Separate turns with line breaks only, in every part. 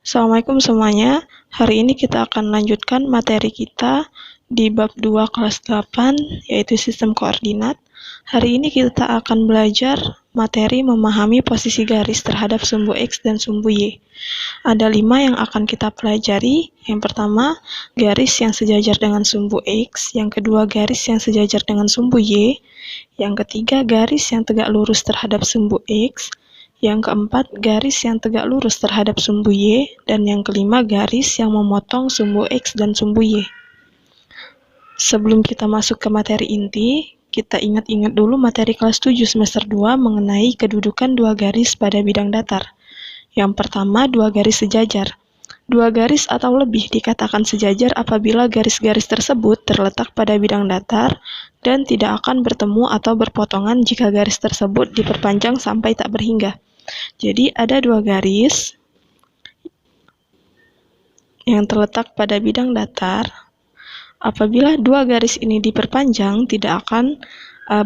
Assalamualaikum semuanya. Hari ini kita akan lanjutkan materi kita di bab 2 kelas 8, yaitu sistem koordinat. Hari ini kita akan belajar materi memahami posisi garis terhadap sumbu X dan sumbu Y. Ada 5 yang akan kita pelajari. Yang pertama, garis yang sejajar dengan sumbu X. Yang kedua, garis yang sejajar dengan sumbu Y. Yang ketiga, garis yang tegak lurus terhadap sumbu X. Yang keempat, garis yang tegak lurus terhadap sumbu Y. Dan yang kelima, garis yang memotong sumbu X dan sumbu Y. Sebelum kita masuk ke materi inti, kita ingat-ingat dulu materi kelas 7 semester 2 mengenai kedudukan dua garis pada bidang datar. Yang pertama, dua garis sejajar. Dua garis atau lebih dikatakan sejajar apabila garis-garis tersebut terletak pada bidang datar dan tidak akan bertemu atau berpotongan jika garis tersebut diperpanjang sampai tak berhingga. Jadi ada dua garis yang terletak pada bidang datar. Apabila dua garis ini diperpanjang, tidak akan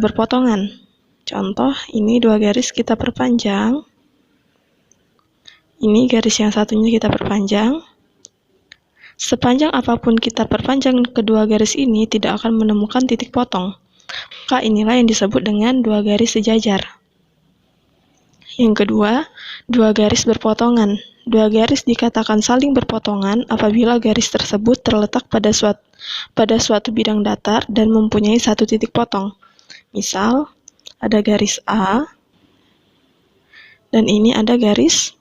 berpotongan. Contoh, ini dua garis kita perpanjang. Ini garis yang satunya kita perpanjang. Sepanjang apapun kita perpanjang kedua garis ini tidak akan menemukan titik potong. Maka inilah yang disebut dengan dua garis sejajar. Yang kedua, dua garis berpotongan. Dua garis dikatakan saling berpotongan apabila garis tersebut terletak pada suatu bidang datar dan mempunyai satu titik potong. Misal, ada garis A, dan ini ada garis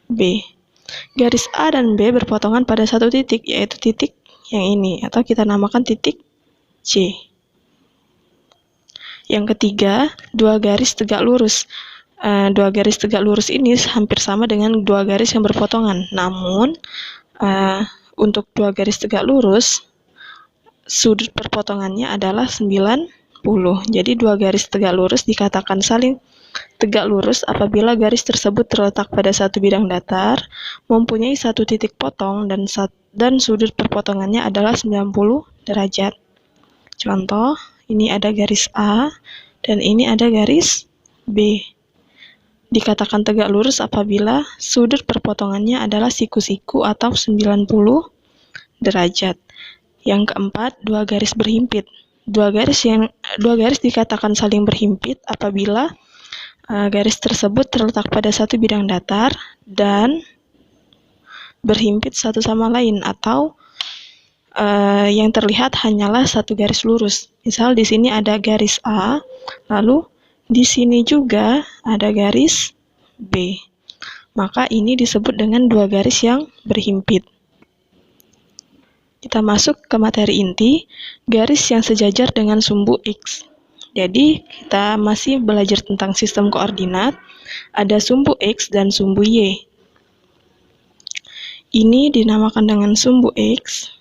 B. Garis A dan B berpotongan pada satu titik, yaitu titik yang ini, atau kita namakan titik C. Yang ketiga, dua garis tegak lurus. Dua garis tegak lurus ini hampir sama dengan dua garis yang berpotongan. Namun, untuk dua garis tegak lurus, sudut perpotongannya adalah 90. Jadi, dua garis tegak lurus dikatakan saling tegak lurus apabila garis tersebut terletak pada satu bidang datar, mempunyai satu titik potong, dan sudut perpotongannya adalah 90 derajat. Contoh, ini ada garis A, dan ini ada garis B. Dikatakan tegak lurus apabila sudut perpotongannya adalah siku-siku atau 90 derajat. Yang keempat, dua garis berhimpit. Dua garis dikatakan saling berhimpit apabila garis tersebut terletak pada satu bidang datar dan berhimpit satu sama lain, atau yang terlihat hanyalah satu garis lurus. Misal di sini ada garis A, lalu di sini juga ada garis B. Maka ini disebut dengan dua garis yang berhimpit. Kita masuk ke materi inti, garis yang sejajar dengan sumbu X. Jadi, kita masih belajar tentang sistem koordinat. Ada sumbu X dan sumbu Y. Ini dinamakan dengan sumbu X.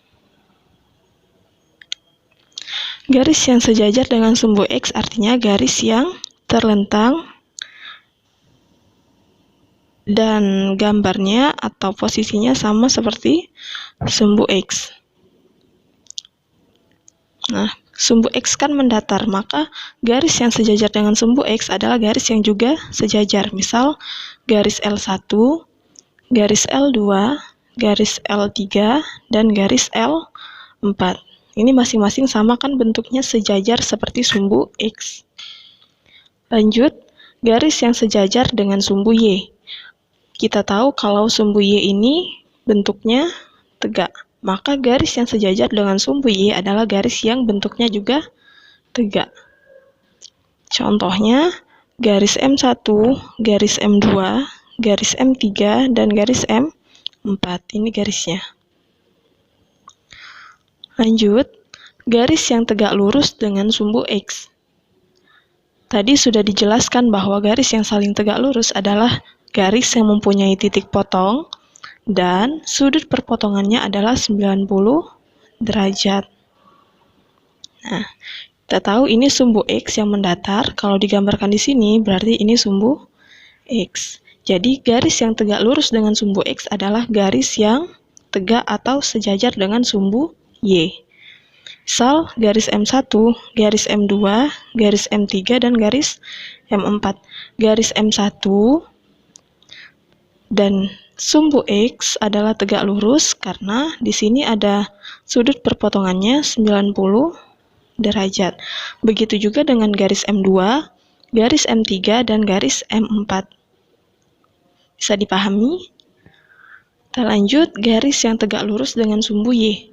Garis yang sejajar dengan sumbu X artinya garis yang terlentang dan gambarnya atau posisinya sama seperti sumbu X. Nah, sumbu X kan mendatar, maka garis yang sejajar dengan sumbu X adalah garis yang juga sejajar. Misal, garis L1, garis L2, garis L3, dan garis L4. Ini masing-masing sama kan bentuknya sejajar seperti sumbu X. Lanjut, garis yang sejajar dengan sumbu Y. Kita tahu kalau sumbu Y ini bentuknya tegak. Maka garis yang sejajar dengan sumbu Y adalah garis yang bentuknya juga tegak. Contohnya, garis M1, garis M2, garis M3, dan garis M4. Ini garisnya. Lanjut, garis yang tegak lurus dengan sumbu X. Tadi sudah dijelaskan bahwa garis yang saling tegak lurus adalah garis yang mempunyai titik potong dan sudut perpotongannya adalah 90 derajat. Nah, kita tahu ini sumbu X yang mendatar. Kalau digambarkan di sini berarti ini sumbu X. Jadi garis yang tegak lurus dengan sumbu X adalah garis yang tegak atau sejajar dengan sumbu Y. Misal garis M1, garis M2, garis M3, dan garis M4. Garis M1 dan Sumbu X adalah tegak lurus karena di sini ada sudut perpotongannya 90 derajat. Begitu juga dengan garis M2, garis M3, dan garis M4. Bisa dipahami? Kita lanjut, garis yang tegak lurus dengan sumbu Y.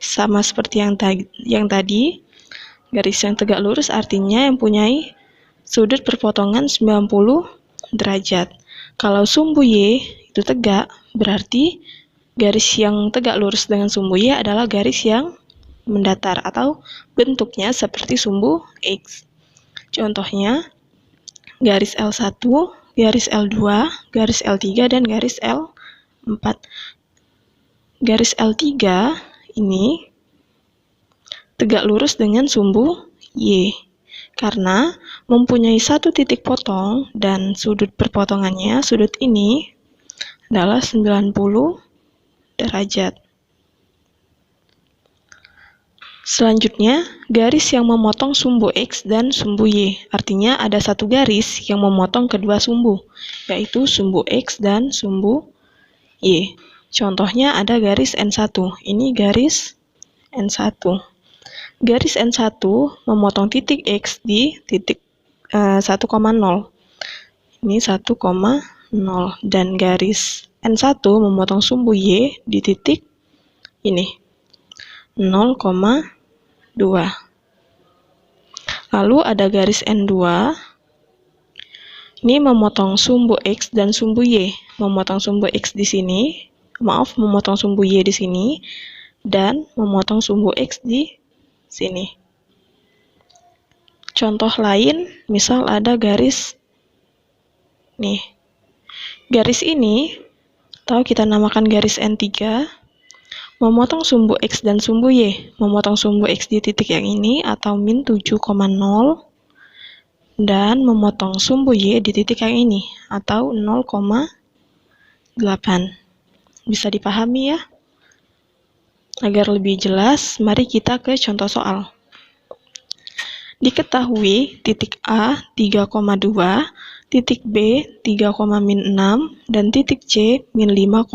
Sama seperti yang tadi, garis yang tegak lurus artinya yang punya sudut perpotongan 90 derajat. Kalau sumbu Y itu tegak, berarti garis yang tegak lurus dengan sumbu Y adalah garis yang mendatar atau bentuknya seperti sumbu X. Contohnya, garis L1, garis L2, garis L3, dan garis L4. Garis L3 ini tegak lurus dengan sumbu Y karena mempunyai satu titik potong dan sudut perpotongannya, sudut ini adalah 90 derajat. Selanjutnya, garis yang memotong sumbu X dan sumbu Y. Artinya ada satu garis yang memotong kedua sumbu, yaitu sumbu X dan sumbu Y. Contohnya ada garis N1. Ini garis N1. Garis N1 memotong titik X di titik 1,0. Ini 1,0. Dan garis N1 memotong sumbu Y di titik ini, 0,2. Lalu ada garis N2. Ini memotong sumbu X dan sumbu Y. Memotong sumbu X di sini, memotong sumbu Y di sini, dan memotong sumbu X di sini. Contoh lain, misal ada garis nih. Garis ini, atau kita namakan garis N3, memotong sumbu X dan sumbu Y. Memotong sumbu X di titik yang ini atau min 7,0 dan memotong sumbu Y di titik yang ini atau 0,8. Bisa dipahami ya? Agar lebih jelas, mari kita ke contoh soal. Diketahui titik A 3,2, titik B 3,-6, dan titik C min 5,2.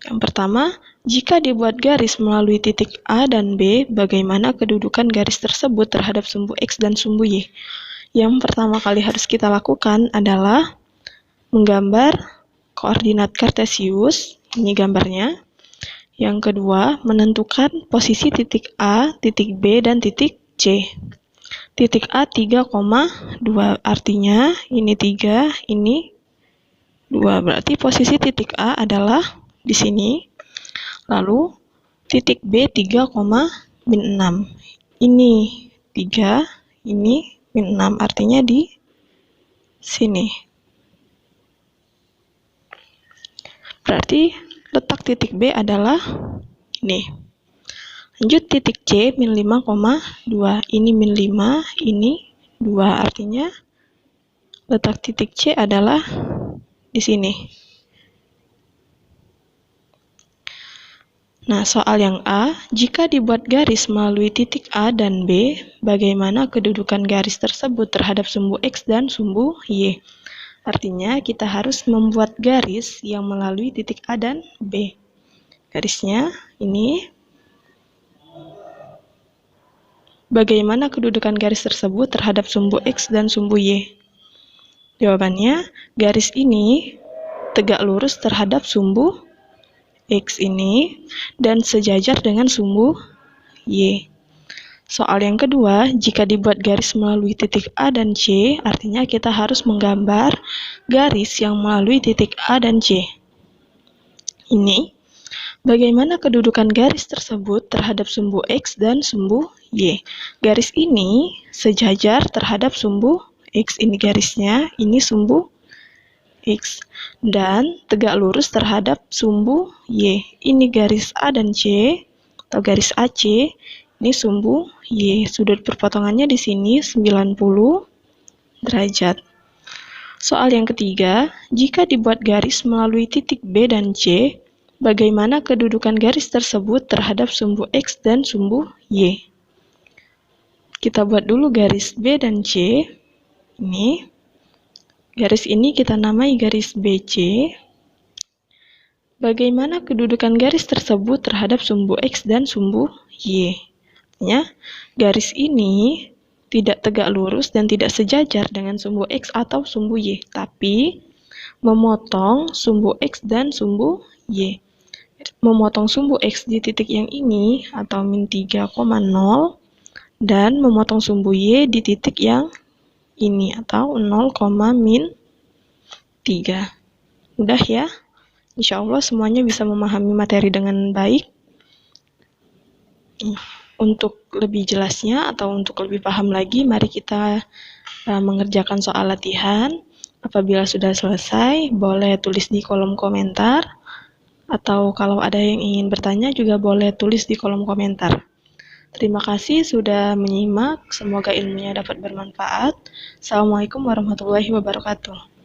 Yang pertama, jika dibuat garis melalui titik A dan B, bagaimana kedudukan garis tersebut terhadap sumbu X dan sumbu Y? Yang pertama kali harus kita lakukan adalah menggambar koordinat kartesius, ini gambarnya. Yang kedua, menentukan posisi titik A, titik B, dan titik C. Titik A 3,2, artinya ini 3, ini 2. Berarti posisi titik A adalah di sini. Lalu titik B 3,-6. Ini 3, ini min 6, artinya di sini. Berarti letak titik B adalah ini. Lanjut titik C min 5,2. Ini min 5, ini 2. Artinya letak titik C adalah di sini. Nah, soal yang A, jika dibuat garis melalui titik A dan B, bagaimana kedudukan garis tersebut terhadap sumbu X dan sumbu Y? Artinya, kita harus membuat garis yang melalui titik A dan B. Garisnya ini. Bagaimana kedudukan garis tersebut terhadap sumbu X dan sumbu Y? Jawabannya, garis ini tegak lurus terhadap sumbu X ini dan sejajar dengan sumbu Y. Soal yang kedua, jika dibuat garis melalui titik A dan C, artinya kita harus menggambar garis yang melalui titik A dan C. Ini, bagaimana kedudukan garis tersebut terhadap sumbu X dan sumbu Y? Garis ini sejajar terhadap sumbu X, ini garisnya, ini sumbu X, dan tegak lurus terhadap sumbu Y. Ini garis A dan C, atau garis AC, ini sumbu Y. Sudut perpotongannya di sini 90 derajat. Soal yang ketiga, jika dibuat garis melalui titik B dan C, bagaimana kedudukan garis tersebut terhadap sumbu X dan sumbu Y? Kita buat dulu garis B dan C. Ini Garis ini kita namai garis BC. Bagaimana kedudukan garis tersebut terhadap sumbu X dan sumbu Y? Artinya, garis ini tidak tegak lurus dan tidak sejajar dengan sumbu X atau sumbu Y, tapi memotong sumbu X dan sumbu Y. Memotong sumbu X di titik yang ini atau min 3,0 dan memotong sumbu Y di titik yang ini atau 0, min 3. Mudah ya? Insya Allah semuanya bisa memahami materi dengan baik. Untuk lebih jelasnya atau untuk lebih paham lagi, mari kita mengerjakan soal latihan. Apabila sudah selesai, boleh tulis di kolom komentar. Atau kalau ada yang ingin bertanya juga boleh tulis di kolom komentar. Terima kasih sudah menyimak. Semoga ilmunya dapat bermanfaat. Assalamualaikum warahmatullahi wabarakatuh.